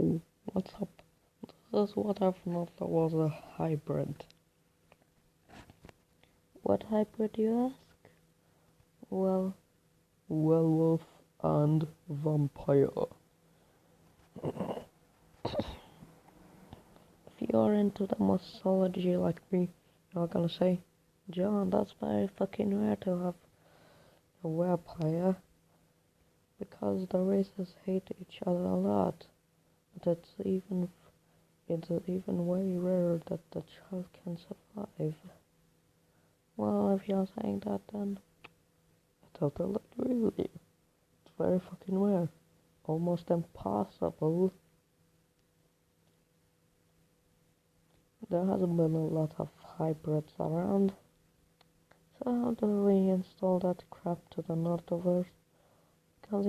Yo, what's up? This is what I thought was a hybrid. What hybrid, you ask? Well, werewolf and vampire. If you're into the mythology like me, you're gonna say, John, that's very fucking rare to have a werepire, because the races hate each other a lot. But it's even way rarer that the child can survive. Well, if you're saying that, then I totally agree with you. It's very fucking rare. Almost impossible. There hasn't been a lot of hybrids around. So how do we install that crap to the Northoverse? Because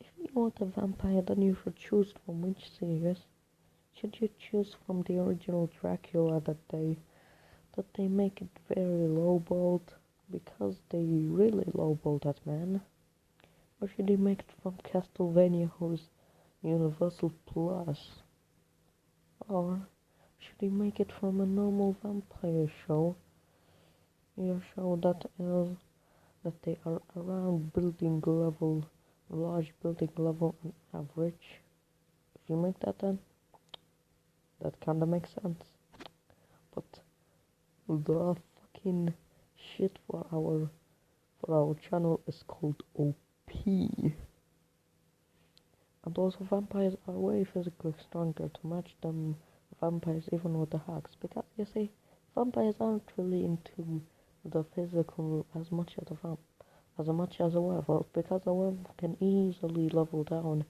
if you want a vampire, then you should choose from which series. Should you choose from the original Dracula that they make it very lowballed, because they really lowballed that man? Or should you make it from Castlevania, who's Universal Plus? Or should you make it from a normal vampire show? A show that they are around building level, large building level on average. If you make that, then that kinda makes sense. But the fucking shit for our channel is called OP. And also vampires are way physically stronger to match them vampires even with the hacks, because you see, vampires aren't really into the physical as much as a werewolf, because a werewolf can easily level down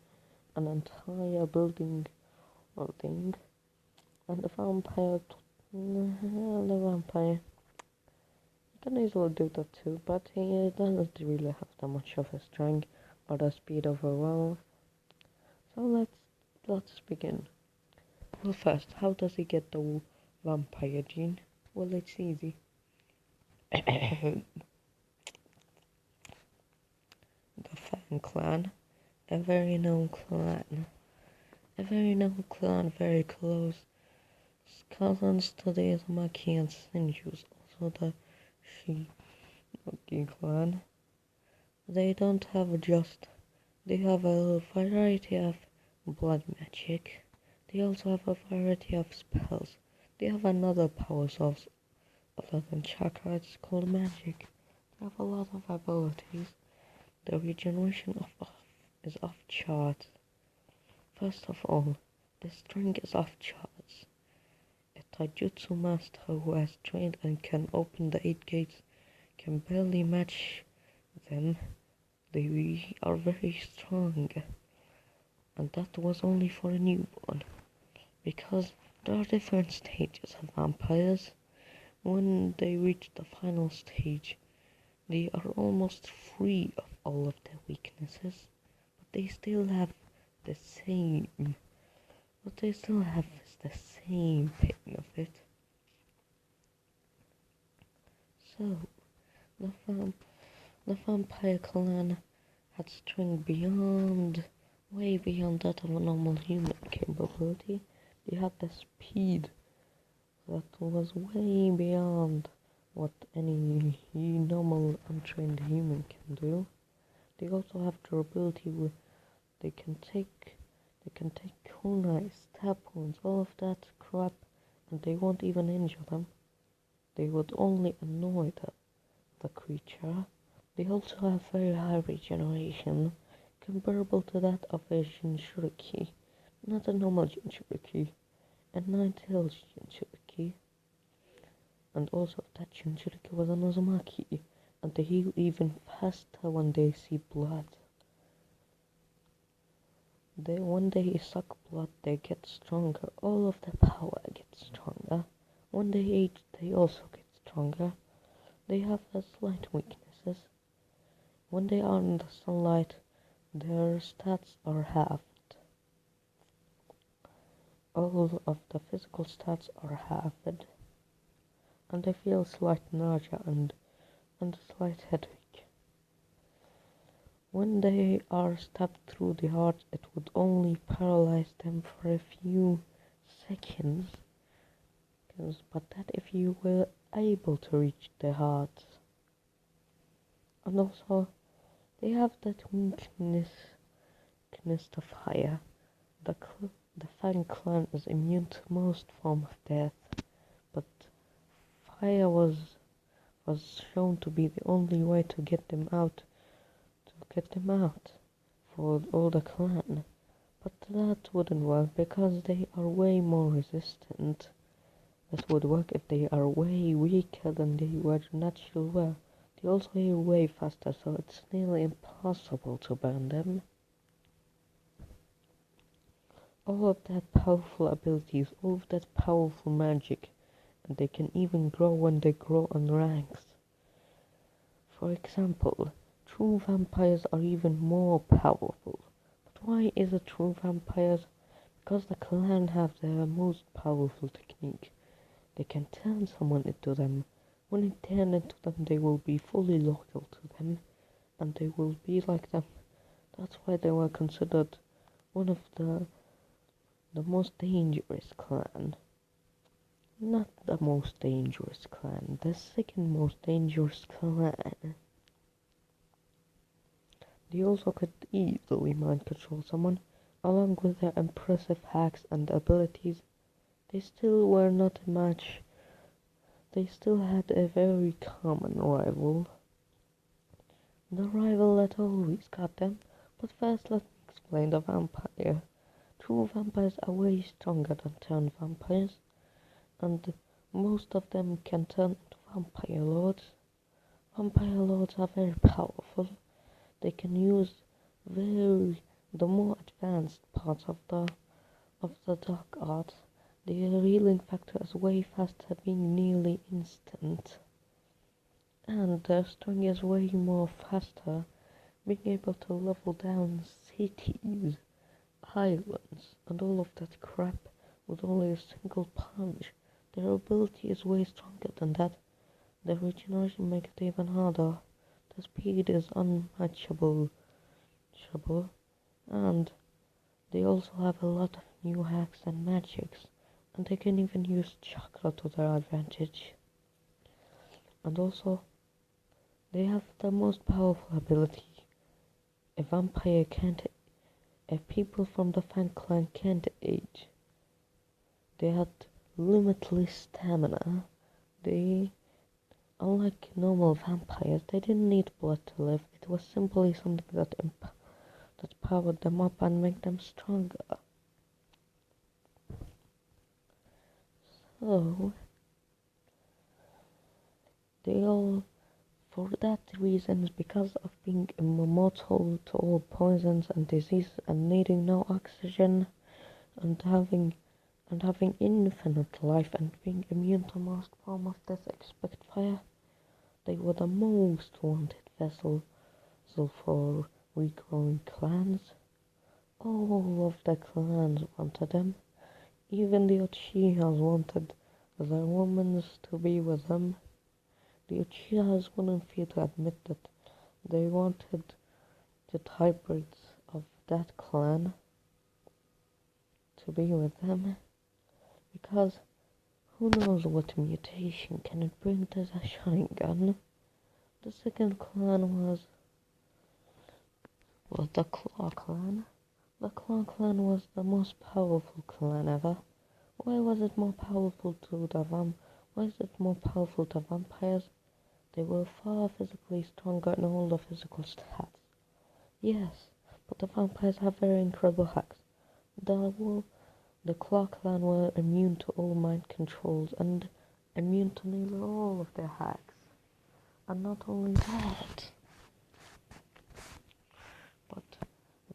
an entire building or thing, and the vampire can easily do that too, but he doesn't really have that much of a strength or the speed of a werewolf. So let's begin. Well, first, how does he get the vampire gene? Well, it's easy. The Fan Clan, a very known clan, very close cousins to the Izumaki and Senjus, also the Shinogi clan. They have a variety of blood magic. They also have a variety of spells. They have another power source other than chakra, it's called magic. They have a lot of abilities. The regeneration is off charts. First of all, the strength is off charts. A taijutsu master who has trained and can open the 8 gates can barely match them. They are very strong. And that was only for a newborn, because there are different stages of vampires. When they reach the final stage, they are almost free of all of their weaknesses, but they still have the same pain of it. So, the vampire clan had strength way beyond that of a normal human capability. They had the speed that was way beyond what any normal untrained human can do. They also have durability where they can take kunai, stab wounds, all of that crap, and they won't even injure them. They would only annoy the creature. They also have very high regeneration, comparable to that of a Jinchuriki, not a normal Jinchuriki, a 9-tailed Jinchuriki. And also that Jinchuriki was an Uzumaki, and they heal even faster when they see blood. When they suck blood, they get stronger. All of their power gets stronger. When they age, they also get stronger. They have their slight weaknesses. When they are in the sunlight, their stats are halved. All of the physical stats are halved. And they feel slight nausea and a slight headache. when they are stabbed through the heart, it would only paralyze them for a few seconds. But that if you were able to reach the heart. And also, they have that weakness to fire. The Fang clan is immune to most forms of death, but fire was shown to be the only way to get them out for all the clan. But that wouldn't work because they are way more resistant. That would work if they are way weaker than they were naturally were. They also are way faster, so it's nearly impossible to burn them. All of that powerful abilities, all of that powerful magic, and they can even grow when they grow on ranks. For example, true vampires are even more powerful. But why is it true vampires? Because the clan have their most powerful technique. They can turn someone into them. When they turn into them, they will be fully loyal to them, and they will be like them. That's why they were considered one of the most dangerous clan. Not the most dangerous clan, the second most dangerous clan. They also could easily mind control someone. Along with their impressive hacks and abilities, they still were not a match. They still had a very common rival. The rival that always got them. But first let me explain the vampire. True vampires are way stronger than turned vampires, and most of them can turn into vampire lords. Vampire lords are very powerful. They can use the more advanced parts of the dark arts. Their healing factor is way faster, being nearly instant, and their strength is way more faster, being able to level down cities, islands, and all of that crap with only a single punch. Their ability is way stronger than that. The regeneration makes it even harder. The speed is unmatchable, and they also have a lot of new hacks and magics, and they can even use chakra to their advantage. And also, they have the most powerful ability. A vampire can't, if people from the Fang clan can't age. They had limitless stamina. Unlike normal vampires, they didn't need blood to live. It was simply something that powered them up and made them stronger. So, for that reason, because of being immortal to all poisons and diseases and needing no oxygen and having infinite life and being immune to most form of death except fire, they were the most wanted vessel for regrowing clans. All of the clans wanted them. Even the Uchihas wanted their women to be with them. The Uchihas wouldn't fear to admit that they wanted the hybrids of that clan to be with them, because who knows what mutation can it bring to the Sharingan. The second clan was the Claw clan. The Claw clan was the most powerful clan ever. Why was it more powerful Why is it more powerful to vampires? They were far physically stronger in all the physical stats. Yes, but the vampires have very incredible hacks. The Claw clan were immune to all mind controls and immune to nearly all of their hacks. And not only that,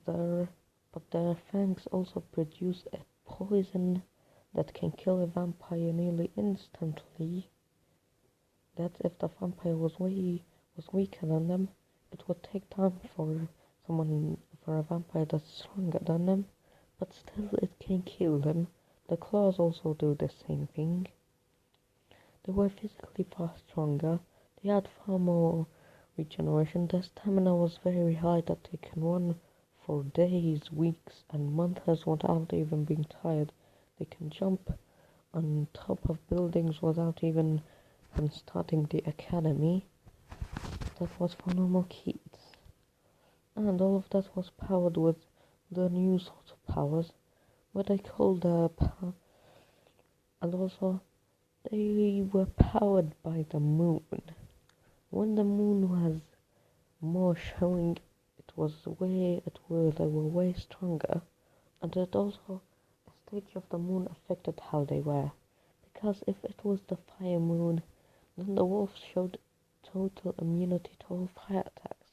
but their fangs also produce a poison that can kill a vampire nearly instantly. That if the vampire was weaker than them, it would take time for a vampire that's stronger than them, but still it can kill them. The claws also do the same thing. They were physically far stronger. They had far more regeneration. Their stamina was very high that they can run for days, weeks, and months without even being tired. They can jump on top of buildings without even starting the academy. That was for normal kids. And all of that was powered with the new sort of powers, what I call and also they were powered by the moon. When the moon was more showing, they were way stronger, and it also the stage of the moon affected how they were. Because if it was the fire moon, then the wolves showed total immunity to all fire attacks.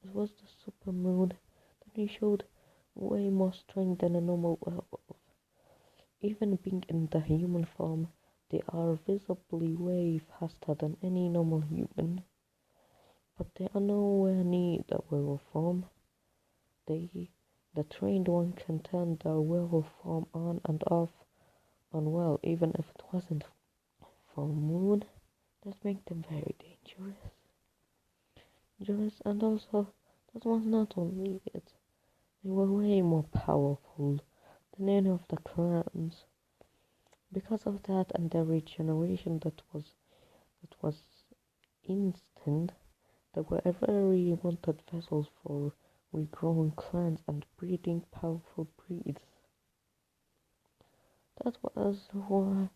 It was the super moon, then he showed way more strength than a normal werewolf. Even being in the human form, they are visibly way faster than any normal human. But they are nowhere near the werewolf form. The trained one can turn the werewolf form on and off on well, even if it wasn't for moon. That makes them very dangerous. And also, that was not only it. They were way more powerful than any of the clans. Because of that and their regeneration that was instant, they were very wanted vessels for regrowing clans and breeding powerful breeds. That was why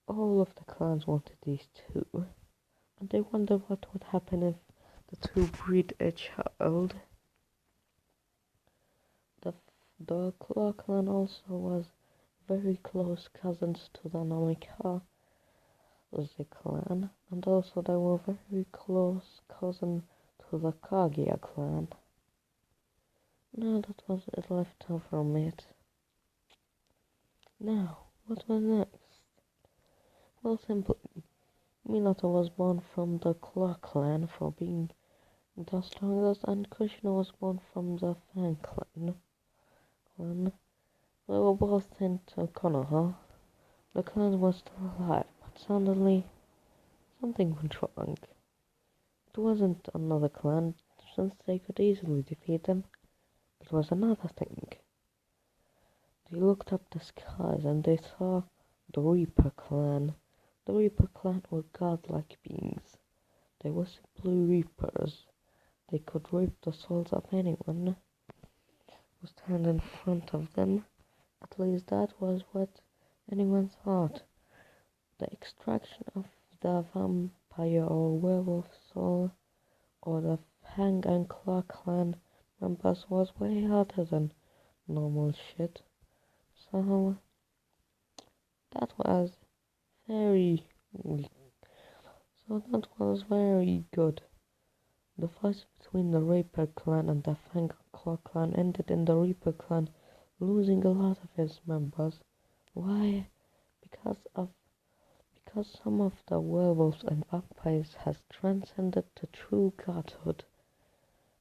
all of the clans wanted these two, and they wondered what would happen if the two breed a child. The Claw clan also was very close cousins to the Namika clan, and also they were very close cousin to the Kagia clan. No, that was it left over from it. Now, what was next? Well, simply, Minato was born from the Claw clan for being the strongest, and Kushina was born from the Fang clan. They were both sent to Konoha. The clan was still alive, but suddenly something went wrong. It wasn't another clan, since they could easily defeat them. It was another thing. They looked up the skies and they saw the Reaper clan. The Reaper clan were godlike beings. They were simply Reapers. They could reap the souls of anyone who stand in front of them. At least that was what anyone thought. The extraction of the vampire or werewolf soul or the Fang and Claw clan members was way harder than normal shit. So that was very weak. So that was very good. The fight between the Reaper clan and the Fang and Claw clan ended in the Reaper clan losing a lot of his members. Why? Because some of the werewolves and vampires has transcended to true godhood,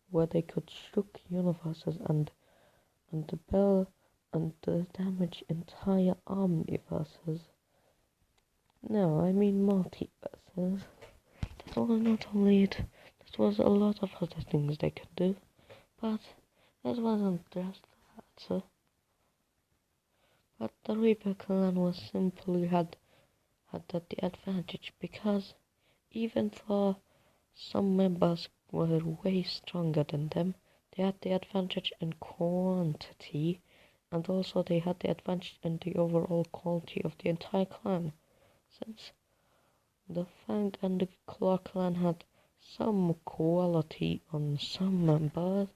where they could shook universes and damage entire omniverses. No, I mean multiverses. That was not only it, that was a lot of other things they could do, but that wasn't just that. But the Reaper clan was simply had the advantage because even though some members were way stronger than them, they had the advantage in quantity, and also they had the advantage in the overall quality of the entire clan, since the Fang and the Claw clan had some quality on some members,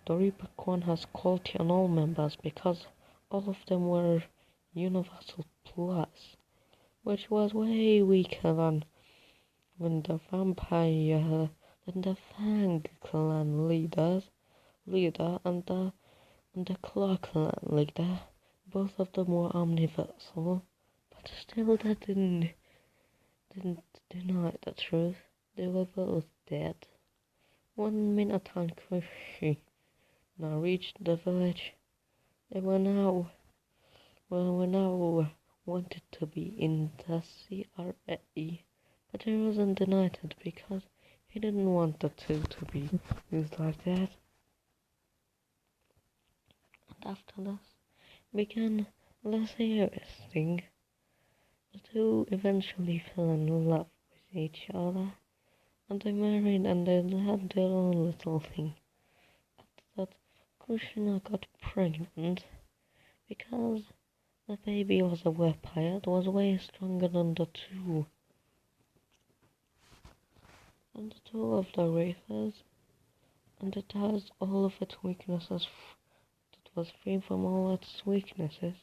the Reaper clan has quality on all members because all of them were Universal Plus, which was way weaker than when the Fang clan leader and the Claw clan leader. Both of them were omniversal, but still that didn't deny the truth. They were both dead. When Minato and Kushina reached the village, they were now wanted to be in the CRA, but he wasn't denied it because he didn't want the two to be used like that. And after this began a less serious thing. The two eventually fell in love with each other, and they married and they had their own little thing. After that, Kushina got pregnant because the baby was a werepire. It was way stronger than the two. And the two of the races, and it has all of its weaknesses. It was free from all its weaknesses.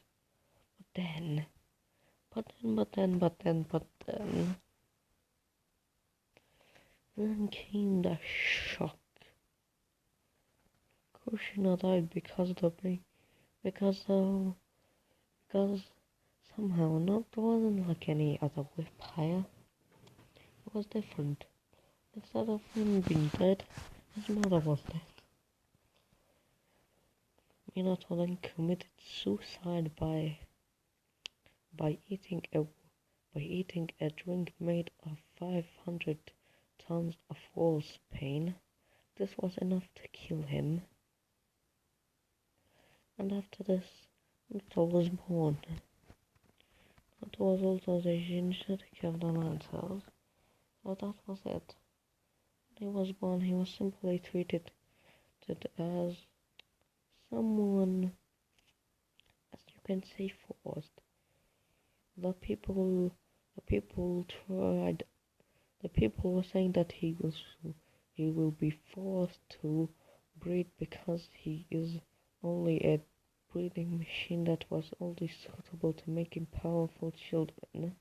Then came the shock. Kushina died because somehow not it wasn't like any other vampire. It was different. Instead of him being dead, his mother was dead. Minato then committed suicide by eating a drink made of 500 tons of wolf's pain. This was enough to kill him. And after this, Naruto was born. That was also the genetic of the Lancelot. So that was it. When he was born, he was simply treated as someone, as you can say, forced. The people were saying that he will be forced to breed because he is only a breeding machine that was only suitable to making powerful children.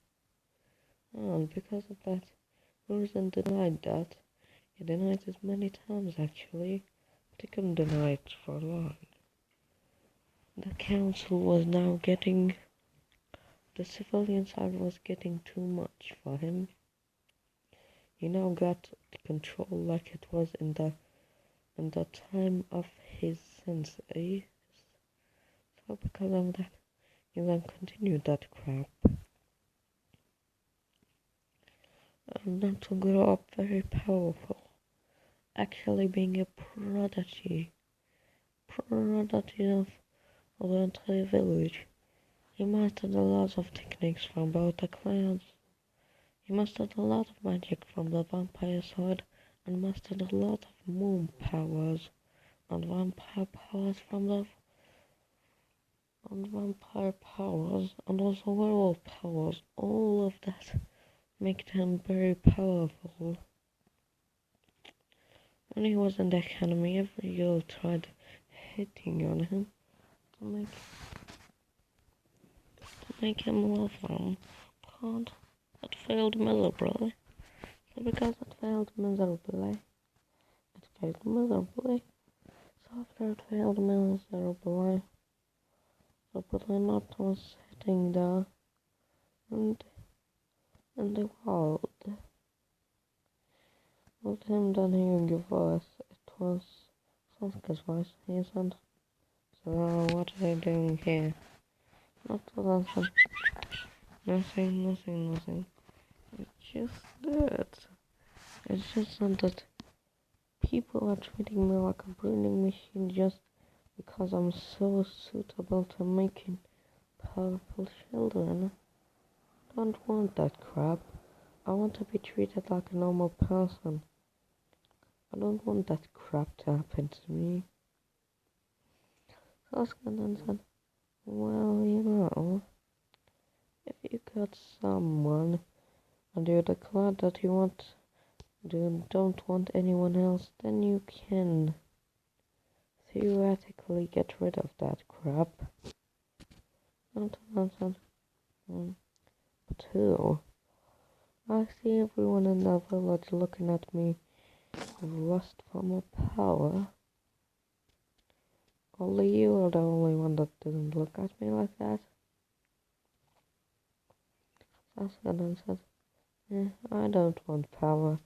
And because of that, Rosen denied that. He denied it many times actually, but he couldn't deny it for long. The council was now getting, the civilian side was getting too much for him. He now got control like it was in the time of his sensei. So because of that, he then continued that crap. And not to grow up very powerful. Actually being a prodigy of the entire village. He mastered a lot of techniques from both the clans. He mastered a lot of magic from the vampire side, and mastered a lot of moon powers, and vampire powers and also werewolf powers. All of that made him very powerful. When he was in the academy, every girl tried hitting on him to make him love them, but it failed miserably. So because it failed miserably, so after it failed miserably, so Naruto was sitting there and in the world with him then hearing a voice. It was Sasuke's voice. He said, "So what are you doing here?" Nothing. It's just that. It's just that people are treating me like a breeding machine just because I'm so suitable to making powerful children. I don't want that crap. I want to be treated like a normal person. I don't want that crap to happen to me. Sasuke then said, "Well, if you got someone and you declare that you don't want anyone else, then you can theoretically get rid of that crap." And I said, "But who? I see everyone in the village looking at me with lust for more power. Only you are the only one that didn't look at me like that." Sasuke then said, "I don't want power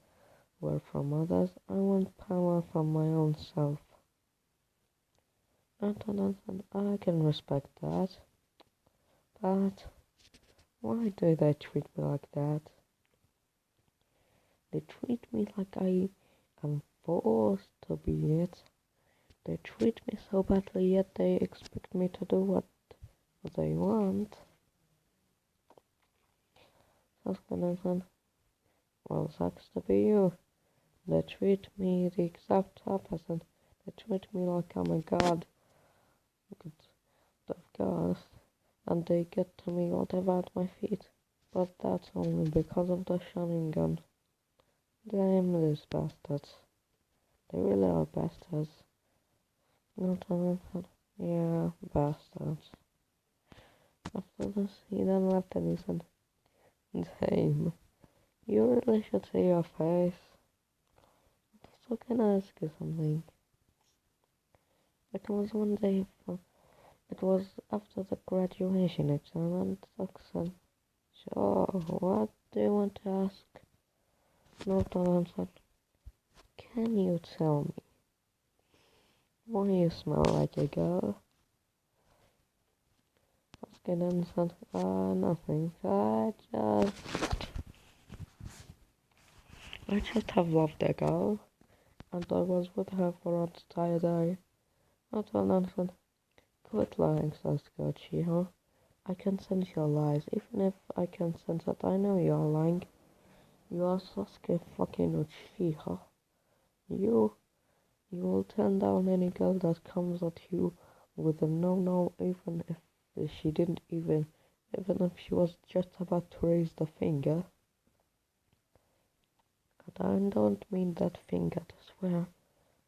from others. I want power from my own self." And then said, "I can respect that. But why do they treat me like that?" They treat me like I am forced to be it. They treat me so badly, yet they expect me to do what they want. Sucks, well, sucks to be you. They treat me the exact opposite. They treat me like I'm a god of gods, and they get to me whatever at my feet. But that's only because of the Sharingan. Damn these bastards. They really are bastards. Not anything. Yeah, bastards. After this, he then left and he said, "Damn, you really should see your face. So can I ask you something?" It was one day, it was after the graduation exam, and Doc said, "Sure, what do you want to ask?" Norton said, "Can you tell me why you smell like a girl?" Oscar then said, nothing. I just have loved a girl, and I was with her for an entire day. Norton then said, "Quit lying, Sasuke Uchiha. I can sense your lies. Even if I can sense that I know you are lying. You are Sasuke fucking Uchiha. You will turn down any girl that comes at you with a no, even if she didn't even if she was just about to raise the finger. And I don't mean that finger to swear.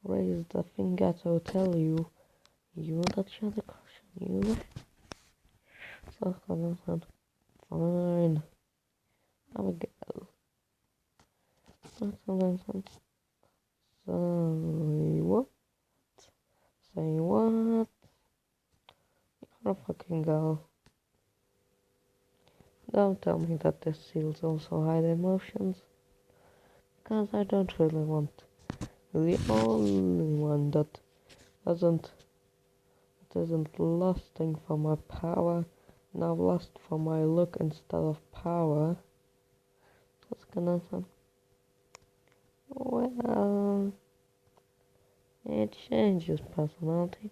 Raise the finger to tell you that you're the crush on you." So I said, "Fine, I'm a girl." So I said, "Say what? Say what? You're a fucking girl. Don't tell me that this seals also hide emotions, because I don't really want the only one that isn't lusting for my power, now lust for my look instead of power." What's gonna happen? Well, it changes personality,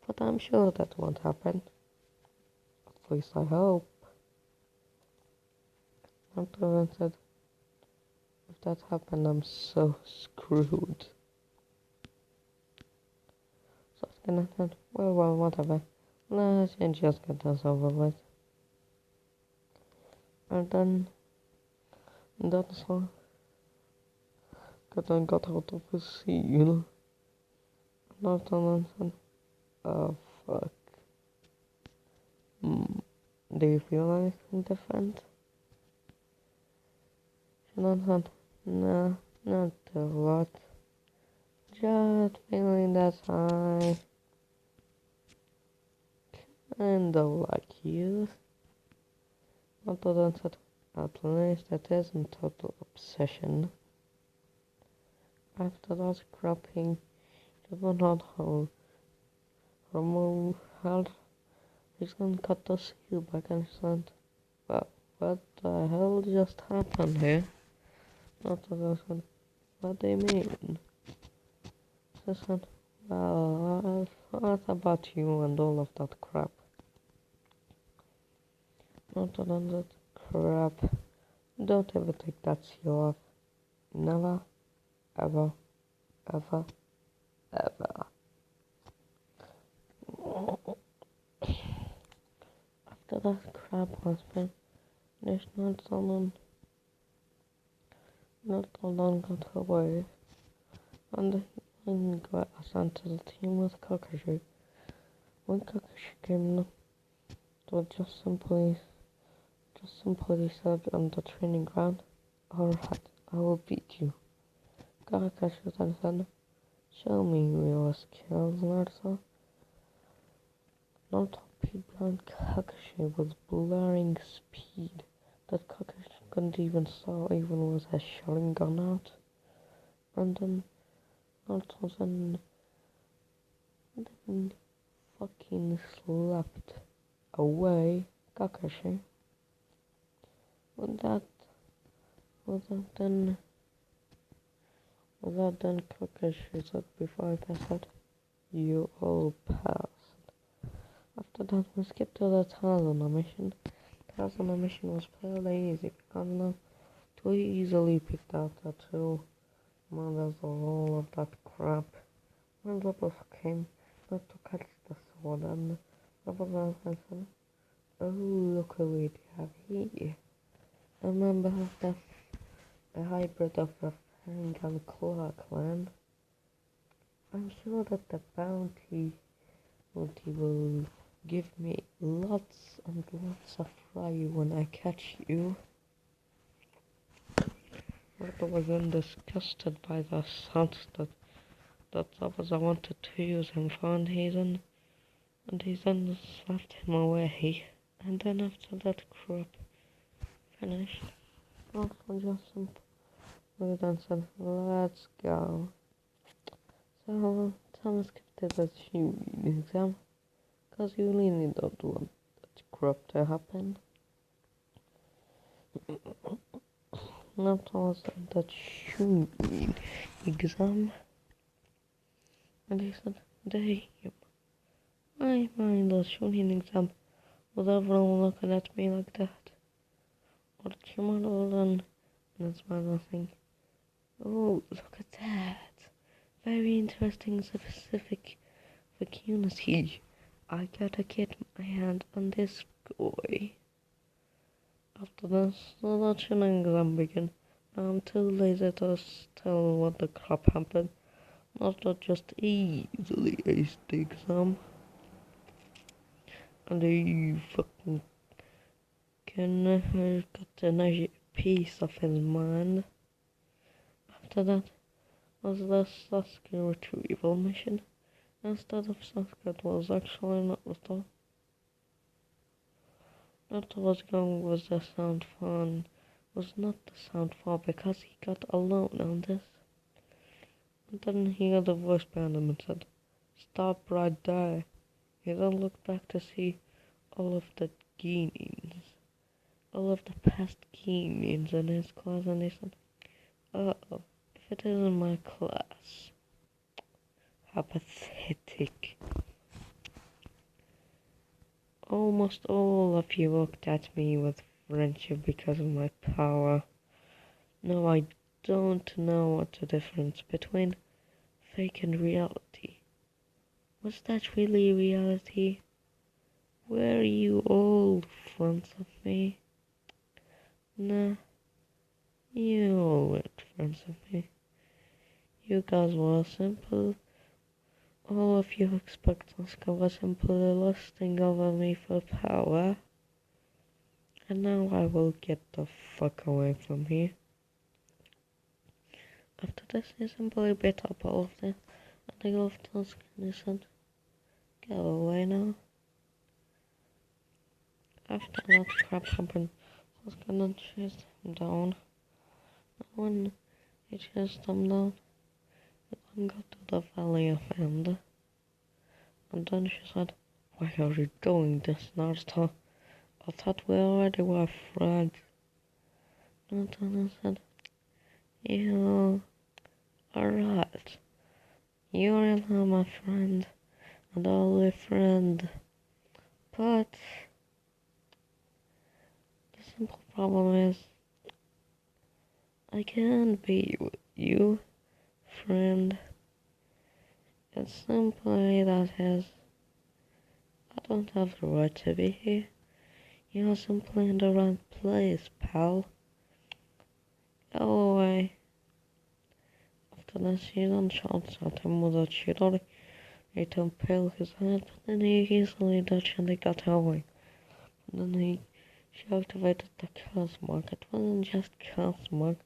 but I'm sure that won't happen. At least I hope. After I said, if that happened, I'm so screwed. So it's gonna happen. Well, whatever. Let's just get this over with. And then that's all. I got out of the scene. And after that, said, "Oh fuck. Do you feel anything different?" And I said, "No, not a lot. Just feeling that I kinda like you." After that, said, "At least it isn't total obsession." After that, grabbing the one hole, remove health, he's gonna cut the seal back and said, "Well, what the hell just happened here?" After that, said, "What do you mean?" She said, "Well, I thought about you and all of that crap." After that crap, don't ever take that seal off. Never, ever, ever, ever. After that crap was finished, not so long got away, and he got assigned to the team with Kakashi. When Kakashi came to just simply said on the training ground, "Alright, I will beat you." Kakashi then said, "Show me your skills, Naruto." Naruto beat down Kakashi with blaring speed that Kakashi couldn't even saw even with his Sharingan out. And then Naruto then fucking slapped away Kakashi. With that then Well done, Cooker, she said before I passed out. You all passed. After that, we skipped to the Tarzan mission. Tarzan mission was fairly easy because now we easily picked out the two models of all of that crap. When the boss came, not to catch the sword, and the boss said, "Oh, look what we have here. A member of a hybrid of the Fang and Claw clan. I'm sure that the bounty will give me lots and lots of fry when I catch you." Roto was then disgusted by the sounds that I wanted to use him for, and he then slapped him away. And then after that crap finished, Alpha Johnson then said, "Let's go." So Thomas skipped the tuning exam, cause you really don't want that crap to happen. That was the tuning exam, and he said, "Damn, my mind was tuning exam with everyone looking at me like that. What you might have done?" And it's my nothing. "Oh, look at that. Very interesting specific unity. I gotta get my hand on this boy." After this, the election exam began. Now I'm too lazy to tell what the crap happened. Not to just easily ace the exam. And he fucking got a nice piece of his mind. After that was the Sasuke retrieval mission. Instead of Sasuke, it was actually Naruto. Naruto was going with the sound fun. Was not the sound far because he got alone on this. And then he got a voice behind him and said, "Stop right there." He then looked back to see all of the Geenies, all of the past Geenies in his class, and he said, "Oh, if it isn't my class. How pathetic." Almost all of you looked at me with friendship because of my power. Now I don't know what's the difference between fake and reality. Was that really reality? Were you all friends of me? Nah, you all weren't friends of me. You guys were simple. All of you expect Oscar was simply lusting over me for power. And now I will get the fuck away from here. After this, he simply bit up all of them, and they left Oscar and he said, "Go away now." After that crap happened, Oscar then chased him down. And when he chased him down, he then got to the Valley of End. And then she said, "Why are you doing this, Naruto? I thought we already were friends." And then I said, "You are right. You really are my friend, and only friend. But the simple problem is, I can't be with you, friend. It's simply that is, I don't have the right to be here. You're simply in the wrong place, pal. Go away." After that, she then shouts at him with a chidori to impale his head, but then he easily dodged and he got away. And then she activated the Chaos Mark. It wasn't just Chaos Mark,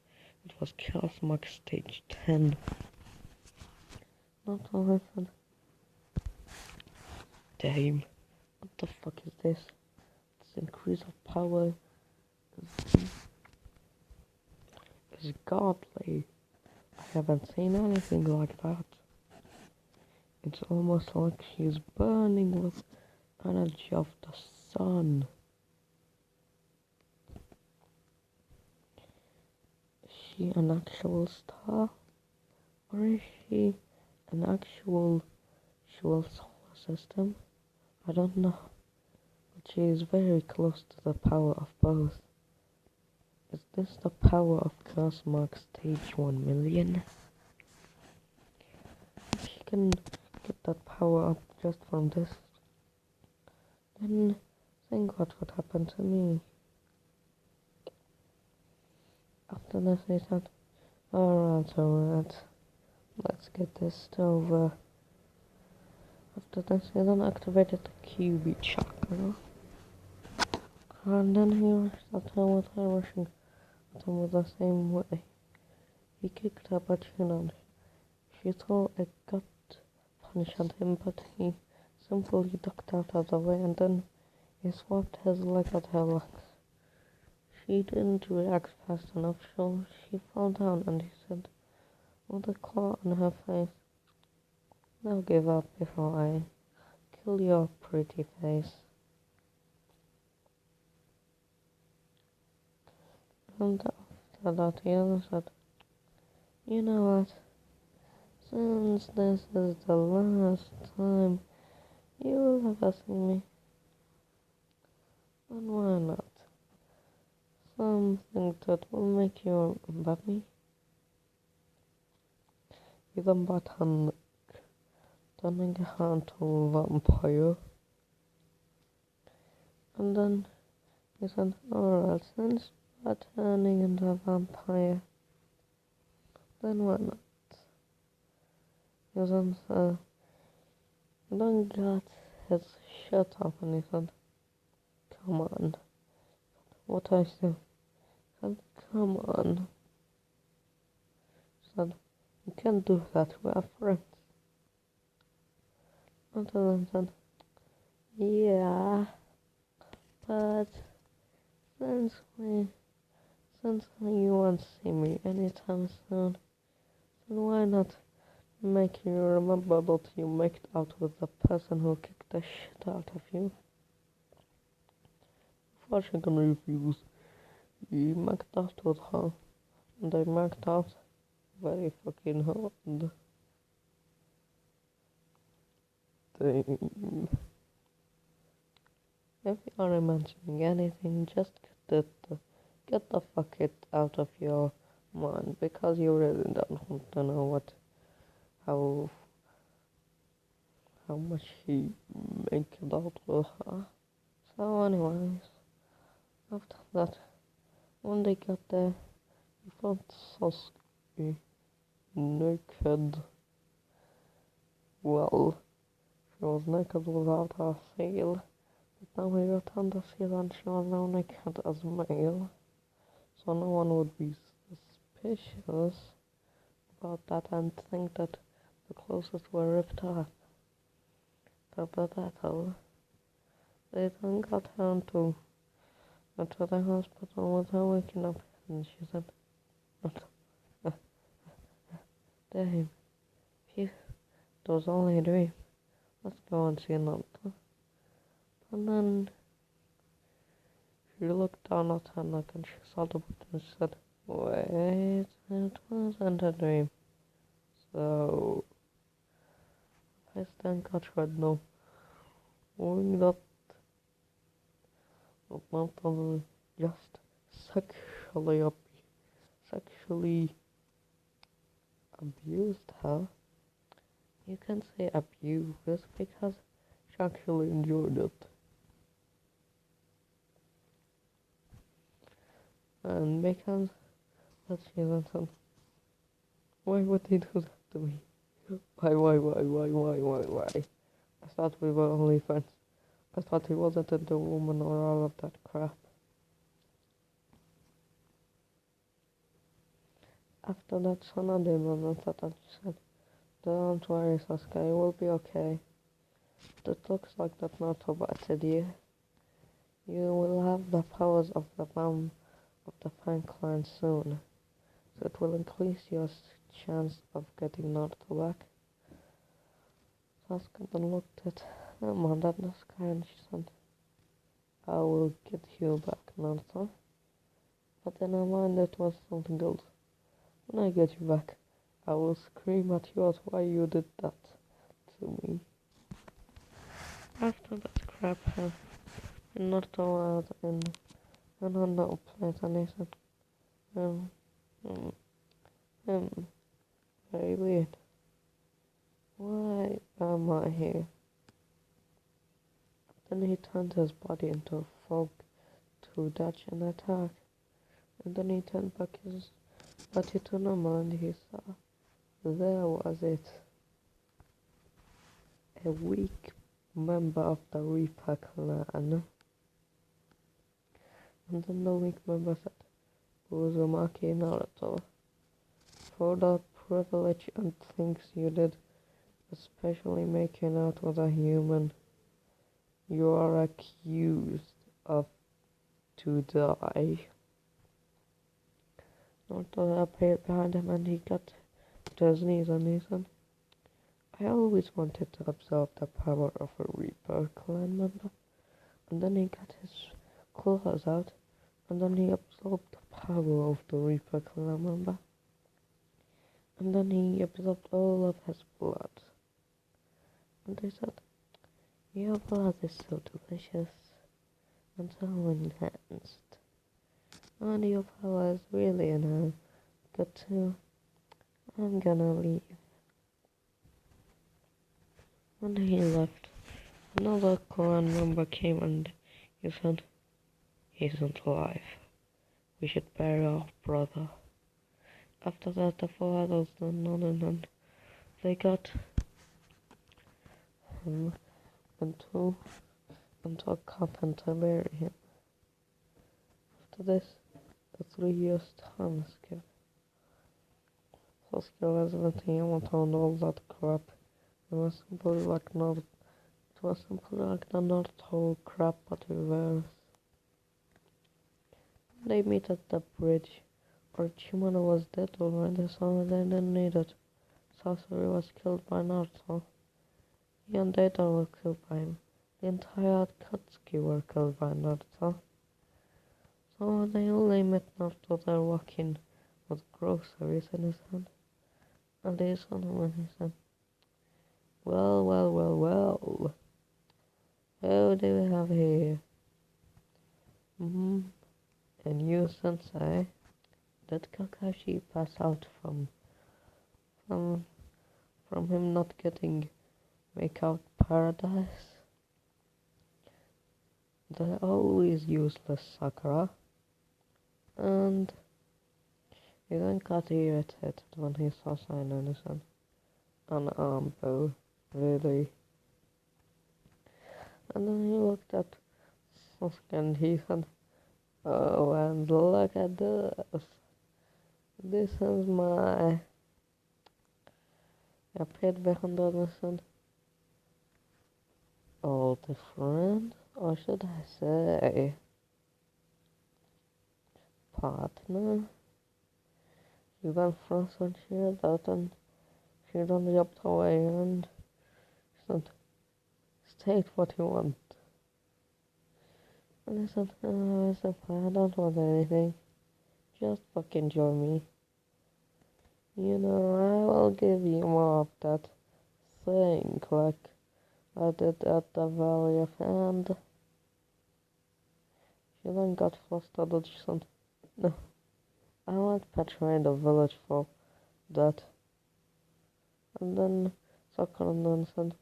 it was Chaos Mark Stage 10. Not all I said, "Damn, what the fuck is this? This increase of power is godly. I haven't seen anything like that. It's almost like she's burning with energy of the sun." Is she an actual star? Or is she an actual solar system? I don't know, but she is very close to the power of both. Is this the power of Cosmog Stage 1,000,000? If she can get that power up just from this, then think what would happen to me. After this I said, alright, let's get this over. After this I then activated the QB chakra. And then he rushed at her with her rushing at him with the same way. He kicked her, but she threw a gut punch at him, but he simply ducked out of the way, and then he swapped his leg at her legs. She didn't react fast enough, so she fell down, and he said, with a claw on her face, "Now give up before I kill your pretty face." And after that, the other said, "You know what? Since this is the last time you will ever see me, then why not? Something that will make you remember me." He then bought her neck, turning her into a vampire. And then he said, "Alright, since you're turning into a vampire, then why not?" He then got his shirt off and he said, "Come on." "What I do?" He said, "Come on." He said, "You can't do that, we are friends." And then said, "Yeah, but since you won't see me anytime soon, then why not make you remember that you made out with the person who kicked the shit out of you?" Before she can refuse, he marked out with her, and they marked out very fucking hard. Damn. If you are imagining anything, just get the fuck it out of your mind, because you really don't want to know how much he made out with her. So anyways, after that, when they got there, he found Sasuke naked. Well, she was naked without her seal, but now he returned the seal and she was now naked as male, so no one would be suspicious about that and think that the clothes were ripped off. After the battle, they then got her into the hospital with her waking up, and she said, "Damn, phew, it was only a dream. Let's go and see Naruto." And then she looked down at her neck and she saw the boot and she said, "Wait, it wasn't a dream." So I then got red now, knowing that Naruto just sexually abused her. You can say abused because she actually enjoyed it. And because that she said, "Why would they do that to me? Why? I thought we were only friends. I thought he wasn't into a woman or all of that crap." After that, Tsunade answered and she said, "Don't worry, Sasuke, it will be okay. It looks like that Naruto batted you. You will have the powers of the Bam of the Fan Clan soon, so it will increase your chance of getting Naruto back." Sasuke then looked at him under the sky and she said, "I will get you back, Naruto." But in her mind it was something else. "When I get you back, I will scream at you at why you did that to me. After that crap happened, Naruto was in another place and he said, um, um, um, very weird. Why am I here? Then he turned his body into a fog to dodge an attack. And then he turned back his body to normal and he saw there was it. A weak member of the Reaper clan. And then the weak member said, Uzumaki Naruto, for the privilege and things you did, especially making out with a human, you are accused of to die. Naruto appeared behind him and he got to his knees and he said, I always wanted to absorb the power of a Reaper clan member. And then he got his claws out and then he absorbed the power of the Reaper clan member. And then he absorbed all of his blood. And they said, your blood is so delicious and so enhanced. And your power is really enhanced. But too, I'm gonna leave. When he left, another clan member came and he said, he isn't alive. We should bury our brother. After that, the four adults nodded and they got him into a coffin to bury him. After this, the 3 years time skip. Sasuke was 17 and found all that crap. It was simply like the Naruto crap but reverse. They meet at the bridge. Orochimaru was dead already, so they didn't need it. Sasori was killed by Naruto. He and Data were killed by him. The entire Akatsuki were killed by Naruto. So they only met Naruto there walking with groceries in his hand. And they saw him and he said, well. Who do we have here? A new sensei. Did Kakashi pass out from him not getting make out paradise? The always useless Sakura. And he then got irritated when he saw Sign Innocent. An arm bow, really. And then he looked at Sasuke and he said, oh, and look at this. This is my pet behind the old friend, or should I say partner. He went first when she heard that and she then jumped away and said, state what you want. And I said, I don't want anything. Just fucking join me. You know, I will give you more of that thing like I did at the Valley of End. She then got flustered and she said, no, I won't betray the village for that. And then Sakura then said,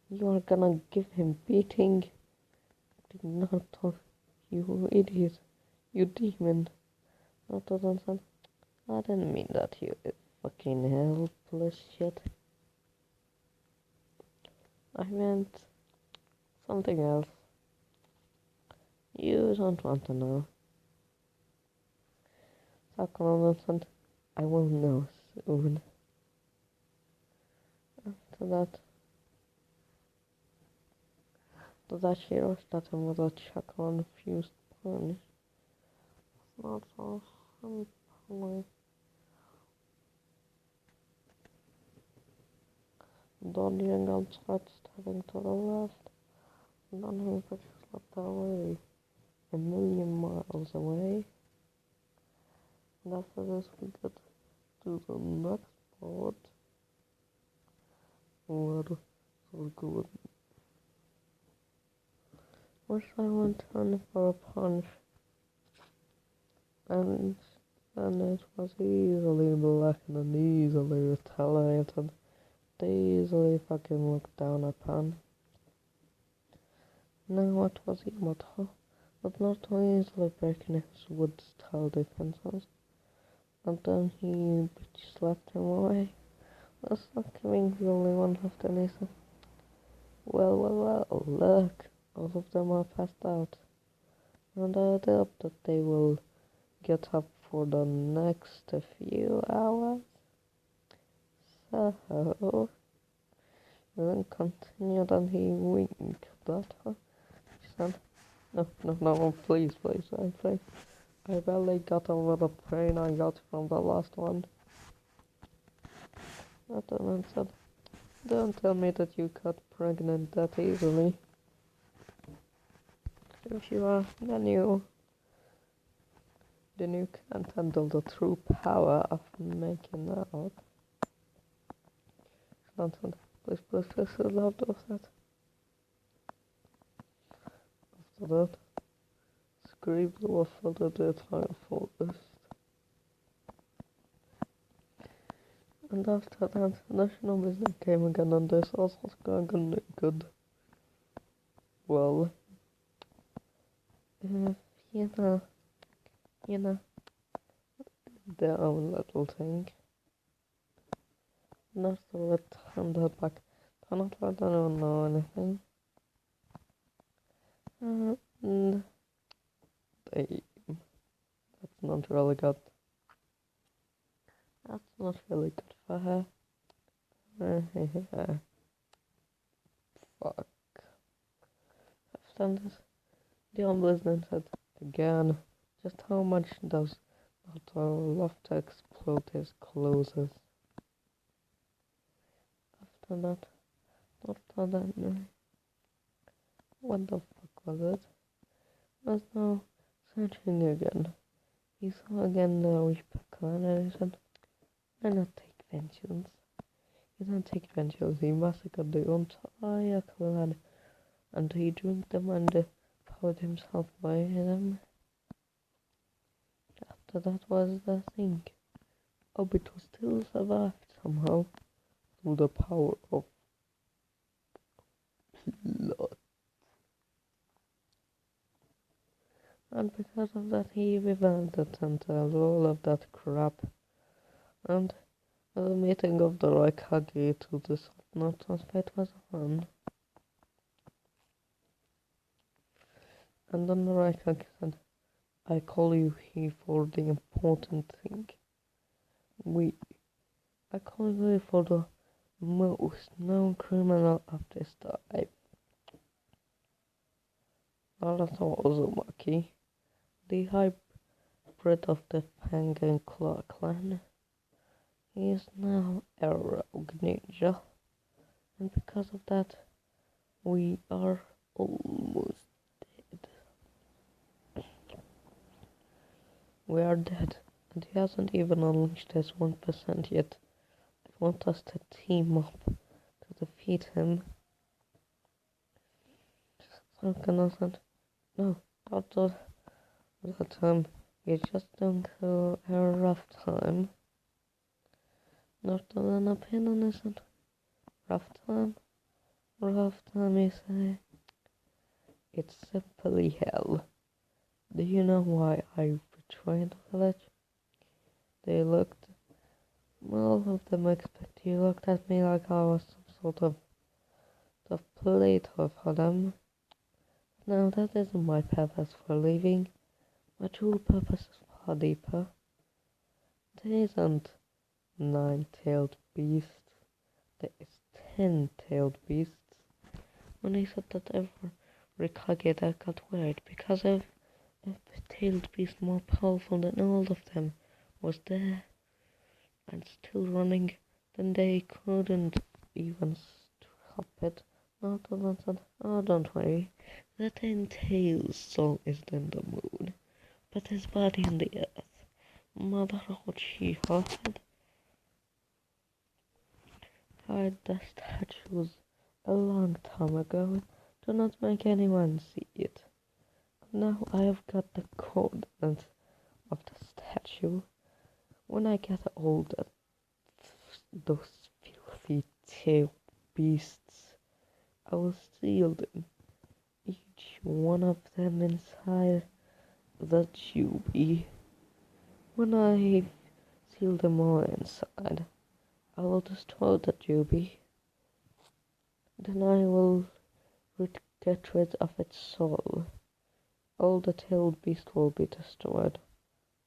you are gonna give him beating? Naruto, you idiot, you demon. Naruto then said, I didn't mean that, you fucking helpless shit. I meant something else. You don't want to know. Sakura then said, I will know soon. After that she rushed at him with a chocolate-infused punch. It's not so simple. Don Young started stepping to the left, and then he just slipped away, a million miles away. And after this we got to the next part where so good. Wish I went on for a punch and it was easily black and easily retaliated. They easily fucking looked down upon. Now it was Yamato, but not too easily breaking his wood style defenses. And then he bitch slapped him away. That's not giving the only one left, Anissa. Well, look, all of them are passed out. And I hope that they will get up for the next few hours. So, and then continued and he winked at her. She said, no, please, I barely got over the pain I got from the last one. And then said, don't tell me that you got pregnant that easily. If you are, then you can't handle the true power of making out. Please, love of that. After that, Scribble was further the entire forest. And after that, national business came again and this also was going good. Well, if you know, their own little thing. Not to return that back. Do not let anyone know anything. And that's not really good. That's not really good for her. Fuck. After this, the ombudsman said again, just how much does Naruto love to explode his clothes? After that, what the fuck was it? Was now searching again. He saw again the werepire clan and he said, why not take vengeance? He didn't take vengeance, he massacred the entire clan and he drank them and powered himself by them. After that was the thing. Obito still survived somehow through the power of blood. And because of that he revealed the Tenta, all of that crap. And the meeting of the Raikage to dissolve Naruto's fate was on. And then the Raikage said, I call you here for the important thing. I call you here for the most known criminal of this time. Naruto Uzumaki, the hybrid of the Fang and Claw clan. He is now a rogue ninja, and because of that, we are almost dead. We are dead, and he hasn't even unleashed his 1% yet. I want us to team up to defeat him. So Kana said, no, after that time, he's just going through a rough time. Not an opinion, isn't rough time, you say? It's simply hell. Do you know why I betrayed the village? They looked, all of them expect you looked at me like I was some sort of the Plato for them. Now that isn't my purpose for leaving. My true purpose is far deeper. There isn't 9-tailed beasts. There is 10-tailed beasts. When he said that every Kage that got worried because of a tailed beast more powerful than all of them was there and still running, then they couldn't even stop it. Not said, oh, don't worry. The 10-tailed soul is in the moon, but his body in the earth. Mother Uchiha said, fired the statues a long time ago to not make anyone see it. Now I have got the coordinates of the statue. When I get all those filthy tail beasts, I will seal them, each one of them inside the tubey. When I seal them all inside, I will destroy the tubey. Then I will get rid of its soul. All the tailed beast will be destroyed.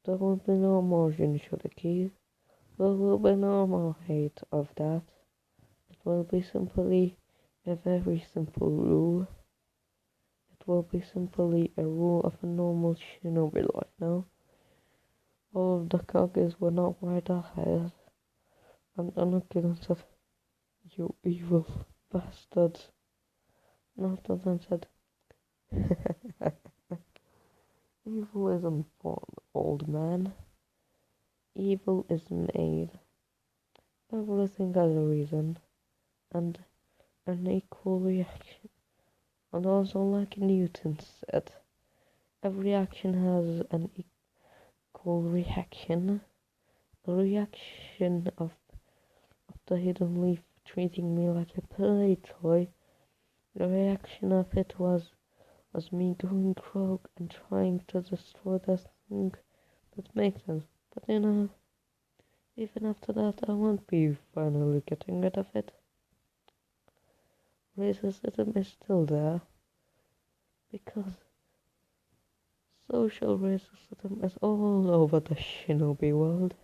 There will be no more Jinchuriki. There will be no more hate of that. It will be simply a very simple rule. It will be simply a rule of a normal shinobi life now. All of the Kagis will not wear their hairs. And Anakin said, "You evil bastards." Nathan said, "Evil isn't born, old man. Evil is made. Everything has a reason, and an equal reaction. And also, like Newton said, every action has an equal reaction. The reaction of the hidden leaf treating me like a play toy, the reaction of it was me going rogue and trying to destroy the thing that makes sense. But even after that, I won't be finally getting rid of it. Racism is still there, because social racism is all over the shinobi world.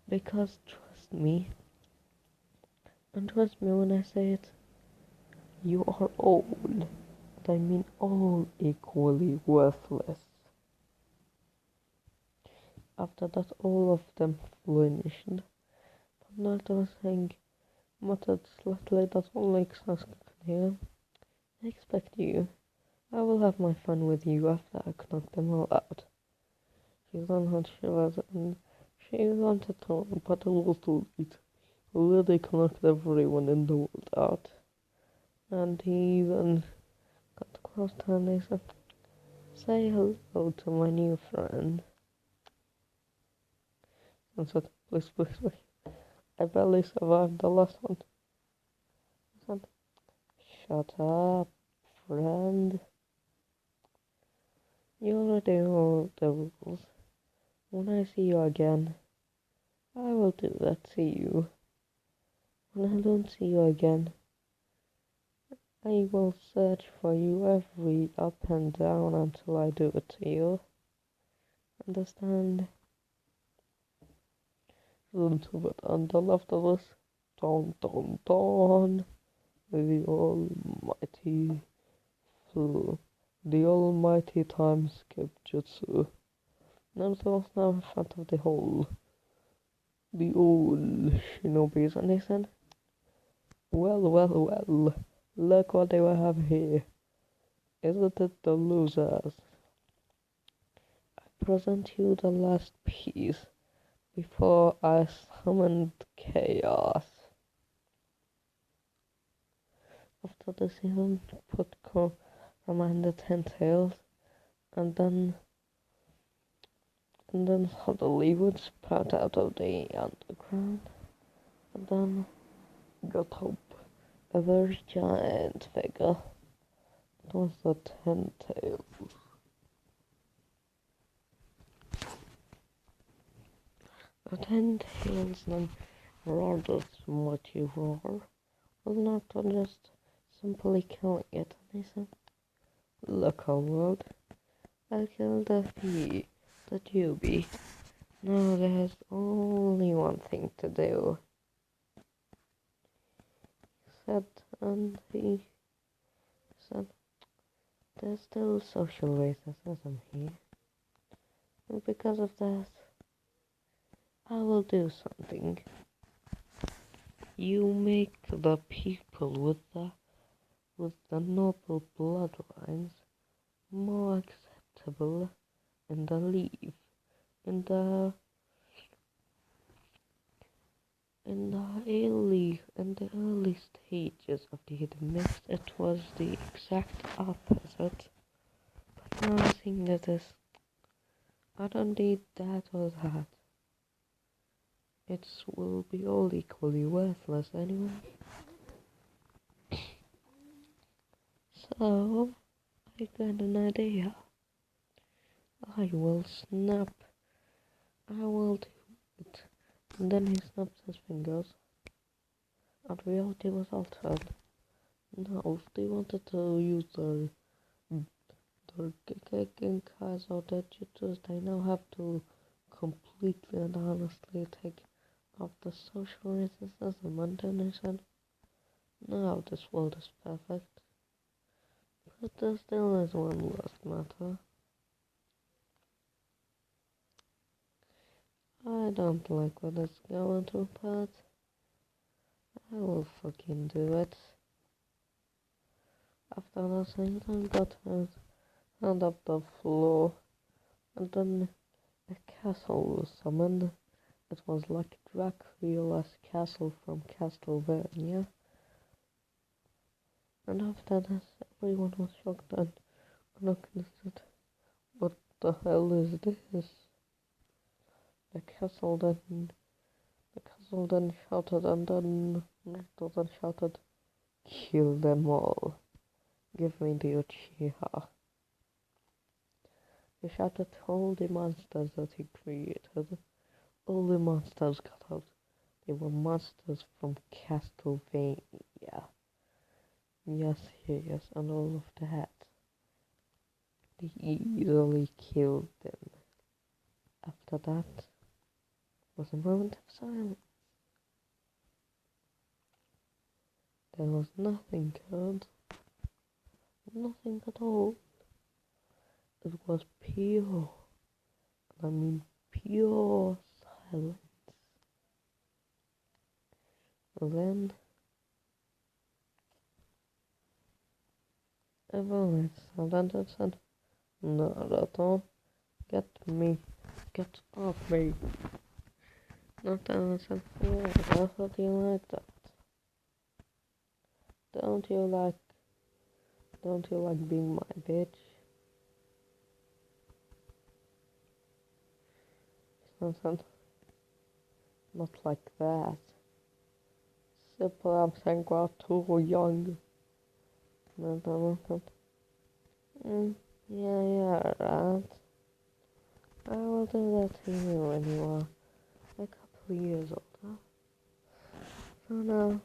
Because trust me, and trust me when I say it, you are all, and I mean all, equally worthless. After that, all of them flinched, but Naruto muttered slightly that only Sasuke can hear. I expect you. I will have my fun with you after I knock them all out. She then had shivers and she wanted to, but a little late. Already knocked everyone in the world out. And he then got close to her and he said, "Say hello to my new friend." And said, "Please, please, please. I barely survived the last one." I said, "Shut up, friend. You already know the rules. When I see you again, I will do that to you. When I don't see you again, I will search for you every up and down until I do it to you. Understand?" But on the left of us, don don don, the almighty the almighty time skip jutsu. Naruto was now in front of the old shinobis, and he said, well, look what they will have here. Isn't it the losers? I present you the last piece before I summoned chaos. After this, he then put Commander Ten Tails, and then suddenly would sprout out of the underground, and then got up a very giant figure. It was the Ten Tails. The Ten Tails then roared as mighty roar, was not just simply killing it, and he said, "Look, old world, I killed the Juby. Now there's only one thing to do." He said, and he said, "There's still social racism here, and because of that, I will do something. You make the people with the noble bloodlines more acceptable in the leave, in In the early stages of the myth, it was the exact opposite. But now I think it is. I don't need that or that. It will be all equally worthless anyway. So, I got an idea. I will snap. I will do it. And then he snaps his fingers. And reality was altered. Now, if they wanted to use their kicking cards or digits, they now have to completely and honestly take off the social resistance and mundanity. Now this world is perfect. But there still is one last matter. I don't like what it's going to, but I will fucking do it. After the same time got his hand up the floor, and then a castle was summoned. It was like Dracula's castle from Castlevania. And after this, everyone was shocked and recognized. What the hell is this? The castle then shouted, and then Naruto then shouted, "Kill them all! Give me the Uchiha!" He shouted to all the monsters that he created. All the monsters got out. They were monsters from Castlevania. Yes, yes, and all of that. They easily killed them. After that was a moment of silence. There was nothing good. Nothing at all. It was pure. I mean pure silence. Then everyone silent and said, "Naruto, get off me." Naruto said, "Yeah, I thought you like that. Don't you like being my bitch?" He said, "Not like that. Simple, I'm saying we're too young." Naruto said, yeah, right. I will do that to you when you are a couple years older. For now,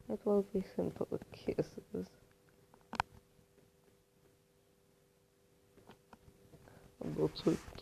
it will be simple kisses. And that's it.